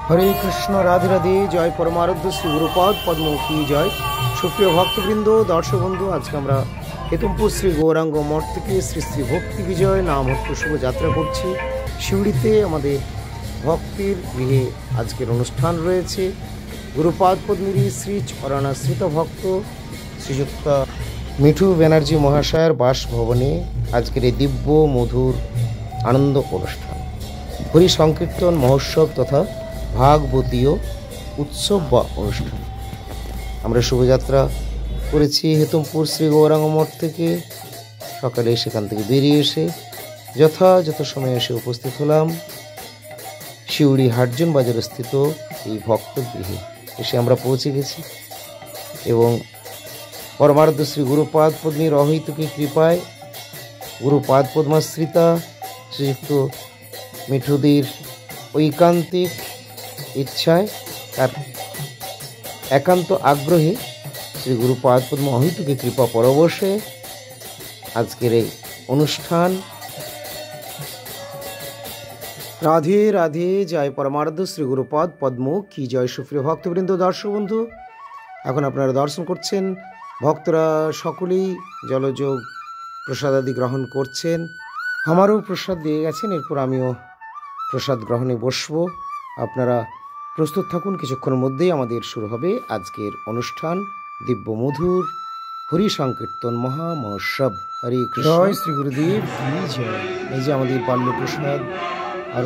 হরে কৃষ্ণ, রাধে রাধে। জয় পরমারাধ্য শ্রী গুরুপাদ পদ্ম কি জয়। সুপ্রিয় ভক্তবৃন্দ, দর্শক বন্ধু, আজকে আমরা হেতমপুর শ্রী গৌরাঙ্গ মঠ থেকে শ্রী শ্রী ভক্তি বিজয় নাম হট্ট শুভ যাত্রা করছি। শিউড়িতে আমাদের ভক্তির গৃহে আজকের অনুষ্ঠান রয়েছে। গুরুপাদ পদ্মীর শ্রী চরণাশ্রিত ভক্ত শ্রীযুক্ত মিঠু ব্যানার্জি মহাশয়ের বাসভবনে আজকের এই দিব্য মধুর আনন্দ অনুষ্ঠান, হরি সংকীর্তন মহোৎসব তথা ভাগবতীয় উৎসব বা অনুষ্ঠান। আমরা শুভযাত্রা করেছি হেতমপুর শ্রী গৌরাঙ্গ মঠ থেকে। সকালে সেখান থেকে বেরিয়ে এসে যথাযথ সময়ে এসে উপস্থিত হলাম শিউড়ি হাটজন বাজারে স্থিত এই ভক্তগৃহে। এসে আমরা পৌঁছে গেছি এবং পরমারাধ্য শ্রী গুরুপাদ পদ্মীর অহৈতুকী কৃপায়, গুরুপাদ পদ্মাশ্রিতা শ্রীযুক্ত মিঠুদির ঐকান্তিক ইচ্ছায়, তার একান্ত আগ্রহে শ্রী গুরুপাদ পদ্ম অহৈতুকী কৃপা পরবশে আজকের এই অনুষ্ঠান। রাধে রাধে। জয় পরমারাধ্য শ্রী গুরুপাদ পদ্ম কি জয়। সুপ্রিয় ভক্তবৃন্দ, দর্শক বন্ধু, এখন আপনারা দর্শন করছেন। ভক্তরা সকলেই জলযোগ প্রসাদাদি গ্রহণ করছেন। আমারও প্রসাদ দিয়ে গেছেন, এরপর আমিও প্রসাদ গ্রহণে বসবো। আপনারা প্রস্তুত থাকুন, কিছুক্ষণের মধ্যেই আমাদের শুরু হবে আজকের অনুষ্ঠান। দিব্য মধুর হরি সংকীর্তন মহা মহোৎসব। হরে কৃষ্ণ। জয় শ্রী গুরুদেব কি জয়। এই যে আমাদের বাল্য প্রসাদ আর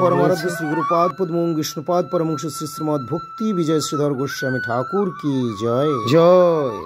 পরমারাধ্য শ্রী গুরুপাদ পদ্ম বিষ্ণুপাদ পরমংশ শ্রী শ্রীমদ ভক্তি বিজয় শ্রীধর গোস্বামী ঠাকুর কি জয় জয়।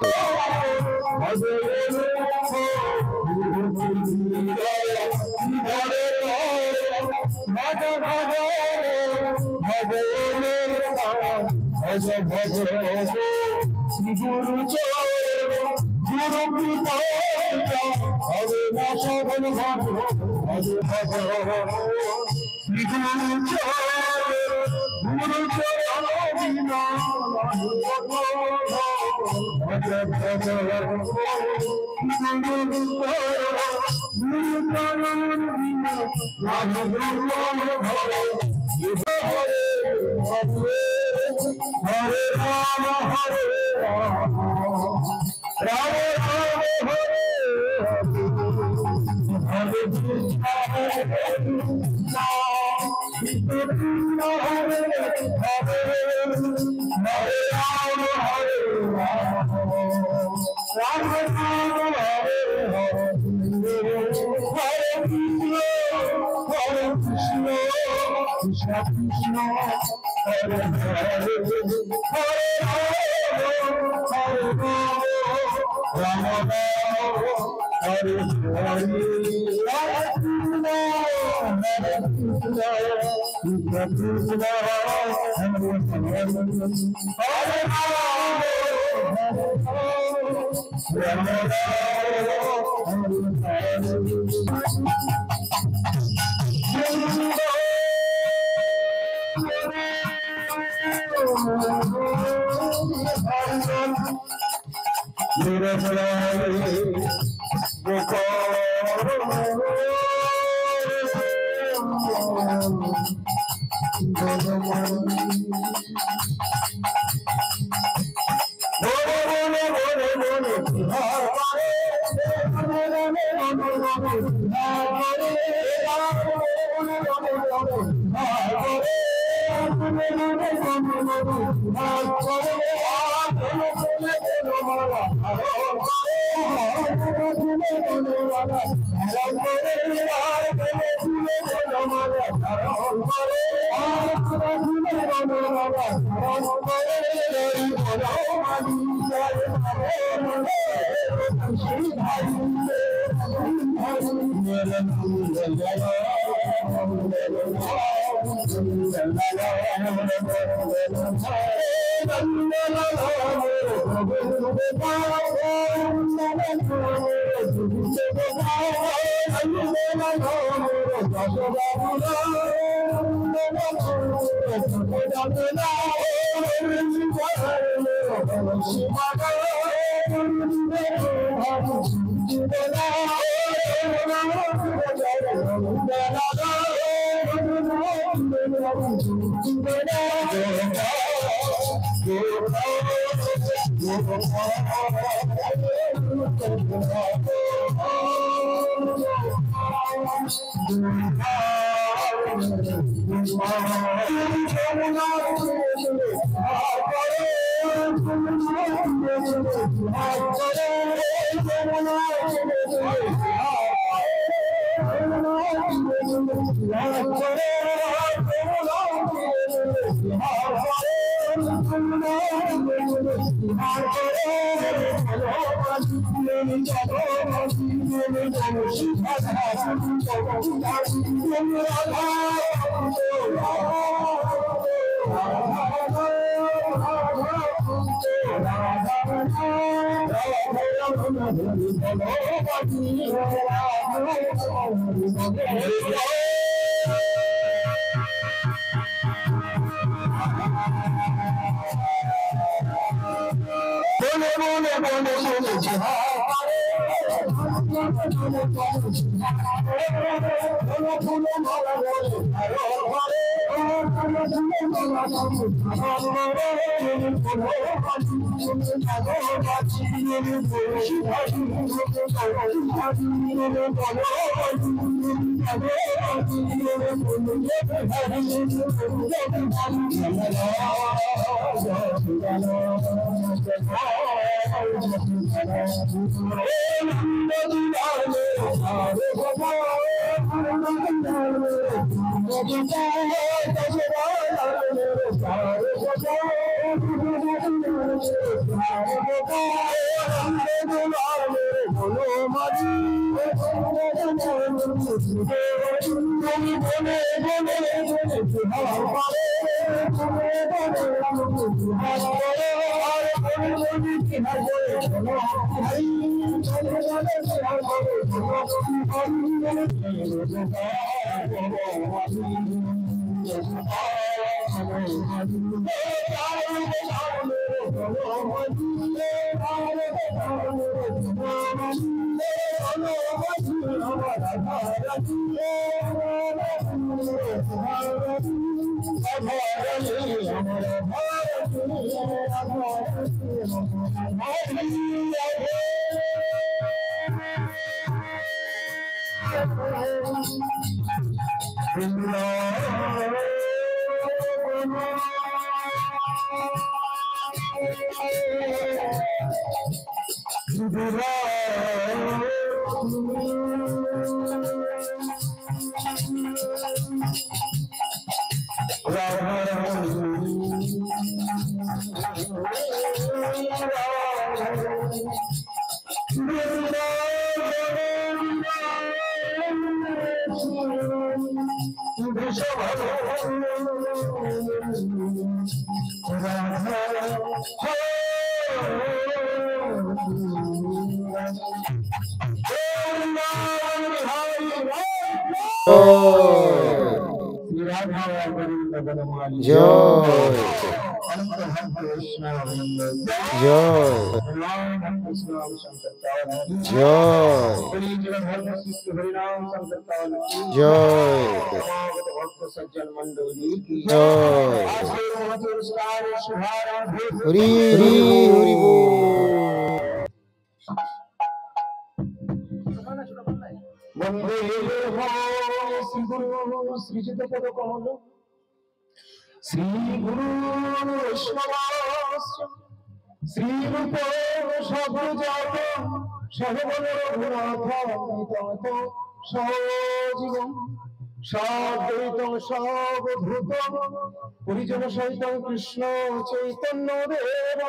পরিজন সহিত কৃষ্ণ চৈতন্য দেব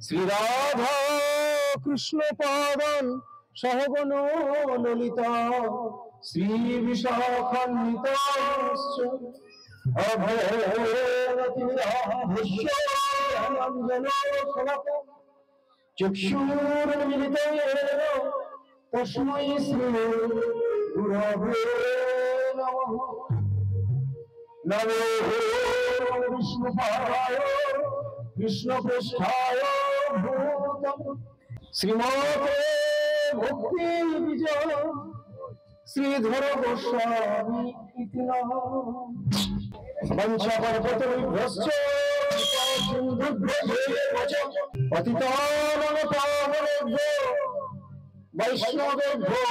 শ্রী রাধা কৃষ্ণ পাবন সহগণ ললিত শ্রী বিশাখান্বিত চক্ষুর্মিলিত তস্मै শ্রী গুরবে নমঃ। নমো বিষ্ণুপাদায় কৃষ্ণপৃষ্ঠায় ভূতম শ্রীমতে ভক্তি বিজয় শ্রীধর গোস্বামী ইতি নাম। বঞ্চকল্পতরুভ্যশ্চ পতিতানাং বৈষ্ণবেভ্যো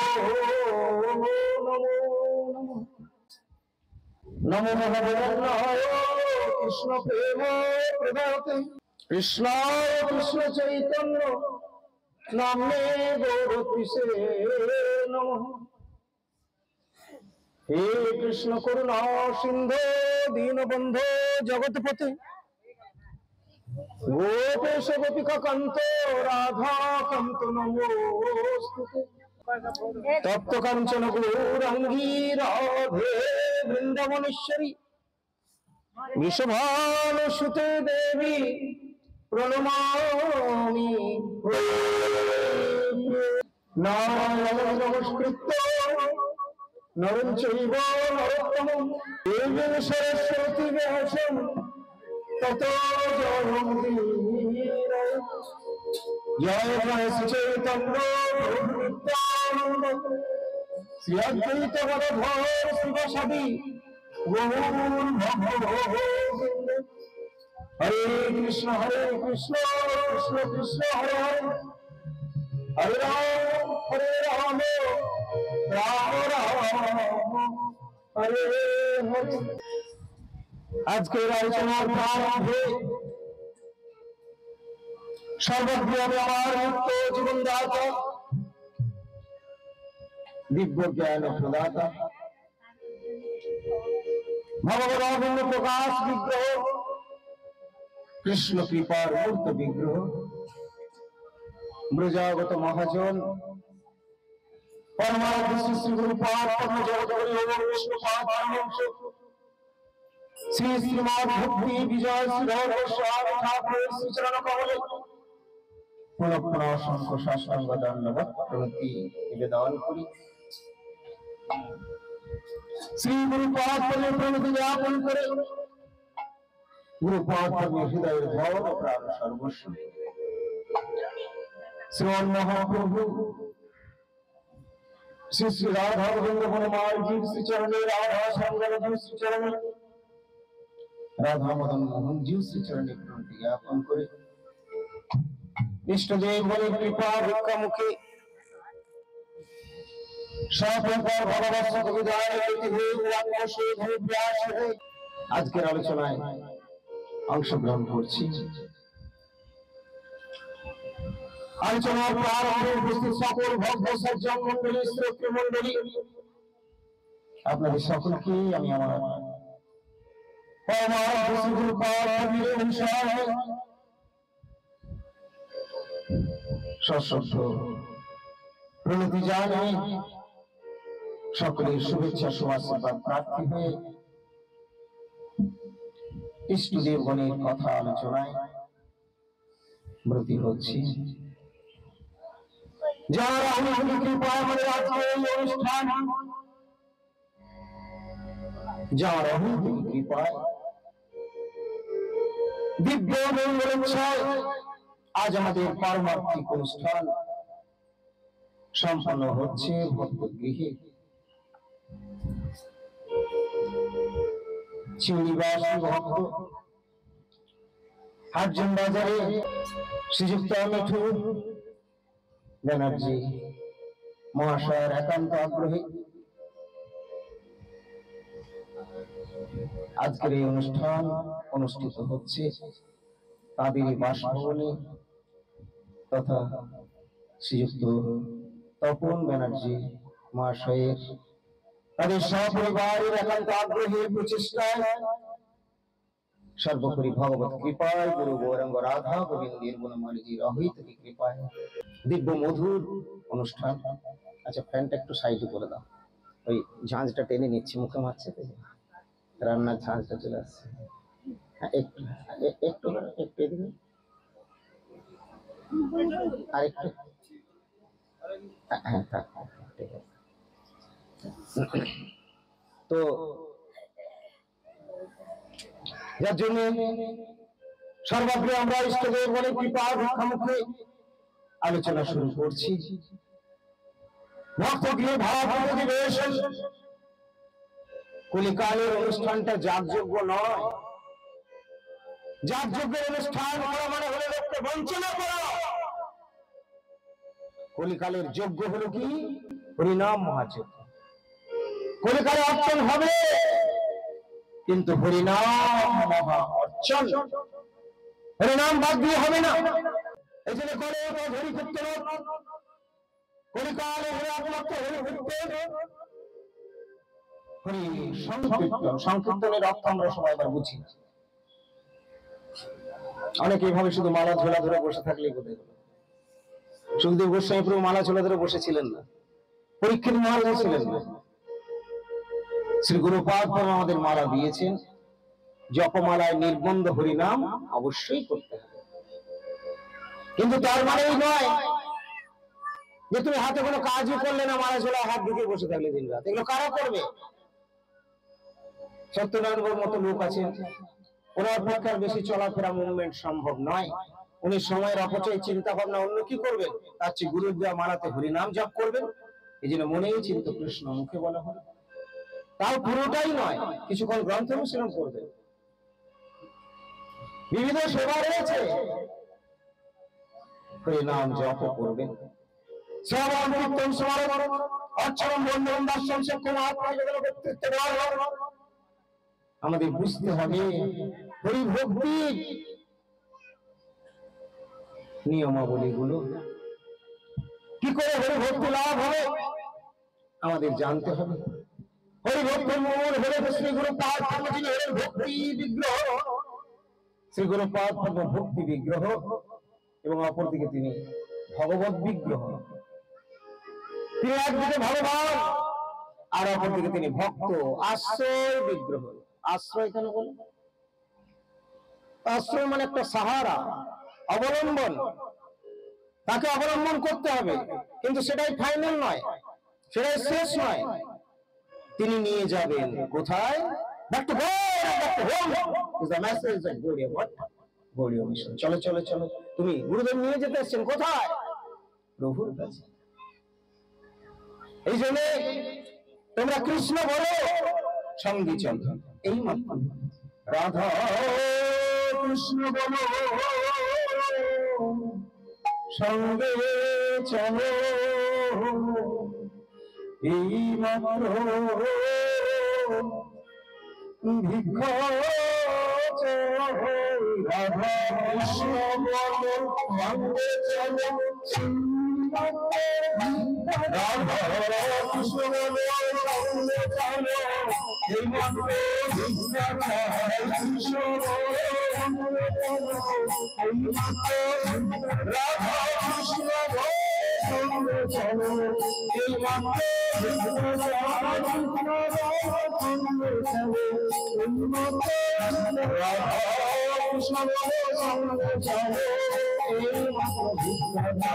নমো নমো ভগবানায় কৃষ্ণ প্রেম প্রদাতে কৃষ্ণায় কৃষ্ণ চৈতন্য নামে গৌরতিষে নমঃ। হে কৃষ্ণ করুণা সিন্ধু দীনবন্ধু জগৎপতে গোপেশ গোপিকা কান্ত রাধা কান্ত নমোস্তুতে। তপ্ত কাঞ্চন গৌরাঙ্গী রাধে বৃন্দাবনেশ্বরী বৃষভানুসুতে দেবী প্রণমামি। নারায়ণ নমস্কৃত্য নরং চৈব নরোত্তমং দেবীং সরস্বতী ব্যাসং ততো জয়মুদীরয়ে। জয় গণেশ চৈতন্য প্রভু নিত্যানন্দ শ্রী অদ্বৈত গদাধর শিবসাদি গৌর ভক্তবৃন্দ। হরে কৃষ্ণ কৃষ্ণ কৃষ্ণ হরে হরে, হরে রাম রাম রাম হরে হরে। আজকের আলোচনার প্রারম্ভে সর্বপ্রিয় আমার মুক্ত জীবনদাতা দিব্য জ্ঞান প্রদাতা ভগবান প্রকাশ বিগ্রহ কৃষ্ণ কৃপার মূর্ত বিগ্রহ ব্রজাগত মহাজন পরমানন্দ শ্রী শ্রী গুরুপাদ জগৎগুরু বিষ্ণুপাদ শ্রী শ্রীমৎ ভক্তি বিজয় শ্রীধর গোস্বামী ঠাকুর শ্রীচরণ কমলে পুনঃ পুনঃ অসংখ্য সাষ্টাঙ্গ দণ্ডবৎ প্রণতি নিবেদন করি। শ্রী গুরুপাদ প্রণতি জ্ঞাপন করে গুরুপাদ হৃদয়ের ধর প্রাণ সর্বস্ব শ্রীমন মহাপ্রভু শ্রী শ্রী রাধা গোবিন্দ বনমালীর শ্রীচরণে রাধা সঙ্গরাজীর শ্রীচরণে রাধা মদন মোহন জিউ শ্রীচরণে প্রণতি জ্ঞাপন করে ইষ্টদেব বলে কৃপা ভিক্ষা মুখে সপ্রকার ভগবৎ বিদায় আজকের আলোচনায় অংশগ্রহণ করছি। আলোচনার প্রারম্ভে উপস্থিত সকল ভক্ত সজ্জন মন্ডলী শ্রোতৃ মন্ডলী আপনাদের সকলকে আমি আমার সশ্রদ্ধ প্রণতি জানাই। সকলের শুভেচ্ছা শুভাশীর্বাদ প্রার্থী হয়ে ইষ্টদেব গণের কথা আলোচনায় ব্রতী হচ্ছি। যার অনুগ্রহ কৃপা আমাদের আজকে এই অনুষ্ঠান, যার অনুগ্রহ কৃপায় দিব্য মঙ্গলোচ্ছ্বাস আজ আমাদের পারমার্থিক অনুষ্ঠান সম্পন্ন হচ্ছে ভক্ত গৃহে। শিউলিবাসী ভক্ত হাটজন বাজারে শ্রীযুক্ত মিঠু ব্যানার্জি মহাশয়ের একান্ত আগ্রহে আজকের এই অনুষ্ঠান অনুষ্ঠিত হচ্ছে তাদেরই বাসভবনে তথা শ্রীযুক্ত তপন ব্যানার্জি মহাশয়ের তাদের সপরিবারের একান্ত আগ্রহে প্রচেষ্টায় সর্বোপরি ভগবত কৃপায় গুরু গৌরাঙ্গ রাধা গোবিন্দের বনমালীজির অহিত কৃপায় দিব্য মধুর অনুষ্ঠান। আচ্ছা, ফ্যানটা একটু সাইডে করে দাও, ওই ঝাঁঝটা টেনে নিচ্ছে, মুখে মারছে তো, রান্নার ঝাঁঝটা চলে আসছে। একটু একটু একটু এদিকে আর একটু, হ্যাঁ থাক, ঠিক আছে। তো যার জন্য সর্বাগ্রে আমরা ইষ্টদেব বলে কৃপা ভিক্ষা মুখে আলোচনা শুরু করছি। ভক্ত গৃহে ভাব অধিবেশ কলিকালের অনুষ্ঠানটা যাগযজ্ঞ নয়, যার যজ্ঞের অনুষ্ঠান করা মানে হলে লোককে বঞ্চনা করা। কলিকালের যজ্ঞ হলো কি? হরিনাম মহাযজ্ঞ। কলিকালে অর্চন হবে, কিন্তু হরিনাম মহা অর্চন, হরিনাম বাদ দিয়ে হবে না। এই জন্য করে হরি কীর্তন, কলিকালে হরি একমাত্র হরি কীর্তন, হরি সংকীর্তন। সংকীর্তনের অর্থ আমরা সবাই এবার বুঝি। অনেকে এইভাবে শুধু মালা ঝোলা ধরে বসে থাকলেই বোধহয় হলো। সুখদেব গোস্বামী প্রভু মালা ঝোলা ধরে বসেছিলেন না, পরীক্ষিত মহারাজ ছিলেন না। শ্রী গুরুপাদ আমাদের মালা দিয়েছেন, জপমালায় নির্বন্ধ হরিনাম অবশ্যই করতে হবে। কিন্তু তার মানে এই নয় যে তুমি হাতে কোনো কাজই করলে না, মালা ঝোলা হাত ঢুকে বসে থাকলে দিন রাত। এগুলো কারা করবে? সত্যনারায়ণ মতো লোক আছেন, ওনার অপেক্ষার বেশি চলাফেরা মুভমেন্ট সম্ভব নয়। উনি সময়ের অপচয় চিন্তা ভাবনা অন্য কি করবেন, তার চেয়ে গুরুর দেওয়া মালাতে হরিনাম জপ করবেন। এই জন্য মনেই চিন্ত কৃষ্ণ মুখে বলা হলো, তাও পুরোটাই নয়, কিছুক্ষণ গ্রন্থ অনুশীলন করবেন। বিবিধ সেবা রয়েছে, হরিনাম জপ করবেন। শ্রবণ কীর্তন স্মরণ অর্চন বন্ধন দর্শন সক্ষম আত্মা ব্যক্তিত্ব আমাদের বুঝতে হবে হরি ভক্তির নিয়মাবলী গুলো কি করে হরি ভক্তি লাভ হবে আমাদের জানতে হবে। হরি ভক্তির মূল হলে শ্রী গুরুপাদ যিনি হলেন ভক্তি বিগ্রহ, শ্রী গুরুপাদ ভক্তি বিগ্রহ, এবং অপরদিকে তিনি ভগবত বিগ্রহ। তিনি একদিকে ভগবান আর অপরদিকে তিনি ভক্ত, আশ্রয় বিগ্রহ। আশ্রয় কেন বলে? আশ্রয় মানে একটা সাহারা, অবলম্বন। তাকে অবলম্বন করতে হবে, কিন্তু সেটাই ফাইনাল নয়, সেটাই শেষ নয়। তিনি নিয়ে যাবেন কোথায়? Back to god, back to home is the message of Gaudiya Math, Gaudiya mission. চলো চলো চলো, তুমি গুরুদেব নিয়ে যেতে এসেছেন কোথায়? প্রভুর কাছে। এই জন্য তোমরা কৃষ্ণ বলো, সঙ্গী চল। এই মাত্র রাধা কৃষ্ণ বলো, সঙ্গে চলো, এই মাত্র ভিক্ষা রাধা কৃষ্ণ বলো, সঙ্গে চলো, রাধা কৃষ্ণ বলো, সঙ্গে চলো, এই মাত্র ভিক্ষা কৃষ্ণ বলো, এই মাত্র রাধা কৃষ্ণ বলো, সঙ্গে চলো, এই মাত্র রাধা কৃষ্ণ বলো, সঙ্গে চলো, এই মাত্র রাধা কৃষ্ণ বলো, সঙ্গে চলো, এই মাত্র ভিক্ষা চলো,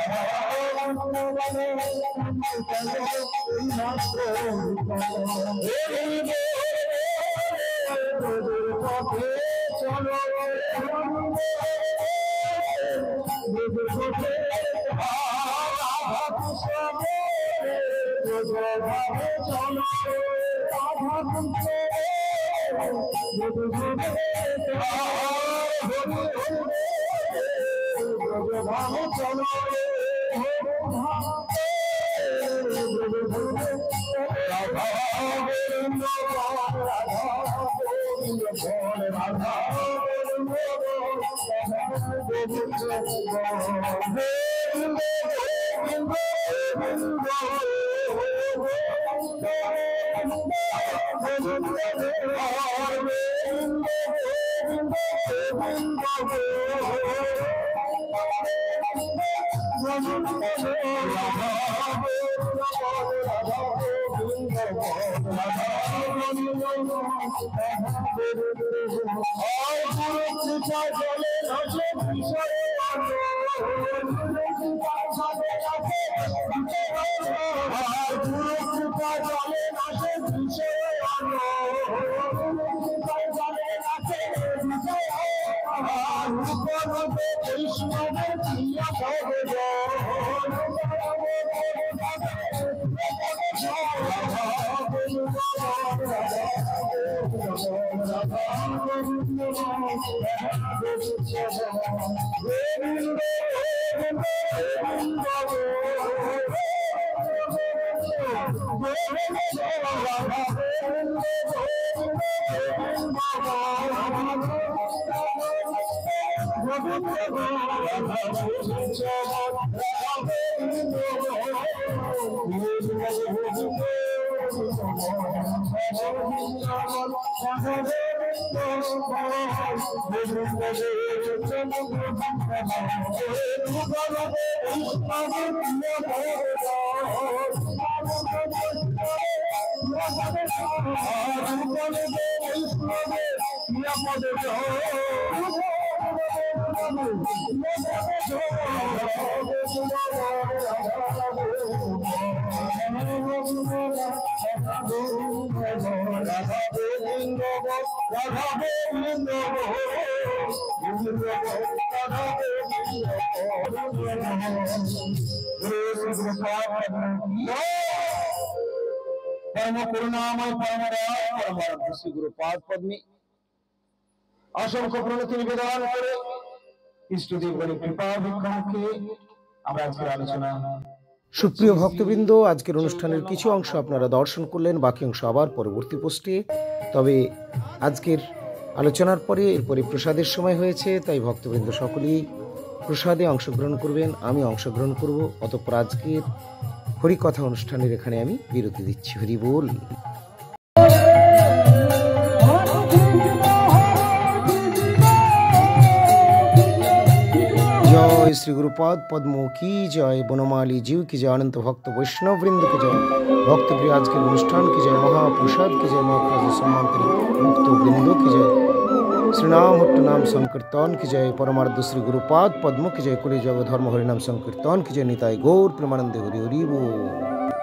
परम करुणामय परम दयालु श्री गुरुपाद पद्मे असंख्य प्रणति निवेदन करे इष्टदेवगণের কৃপা ভিক্ষাকে আমরা আজকের আলোচনা। সুপ্রিয় ভক্তবৃন্দ, আজকের অনুষ্ঠানের কিছু অংশ আপনারা দর্শন করলেন, বাকি অংশ আবার পরবর্তী পোস্টে। তবে আজকের আলোচনার পরে এরপরে প্রসাদের সময় হয়েছে, তাই ভক্তবৃন্দ সকলেই প্রসাদে অংশগ্রহণ করবেন, আমি অংশগ্রহণ করব। অতঃপর আজকের হরিকথা অনুষ্ঠানের এখানে আমি বিরতি দিচ্ছি। হরি বল। जय श्री गुरुपाद पद्मों की जय, बनमाली जीव की जय, अनंत भक्त वैष्णव वृंद की जय, भक्त प्रिय आज के अनुष्ठान की जय, महाप्रसाद की जय, महाप्रसाद सम्मानित भक्त वृंदों की जय, श्रीनाम हट्ट नाम संकीर्तन की जय, परमार्थ श्री गुरुपाद पद्मों की जय, कुले जग धर्म हरि नाम संकीर्तन की जय, निताय गौर प्रेमानंद हरि हरि बोल।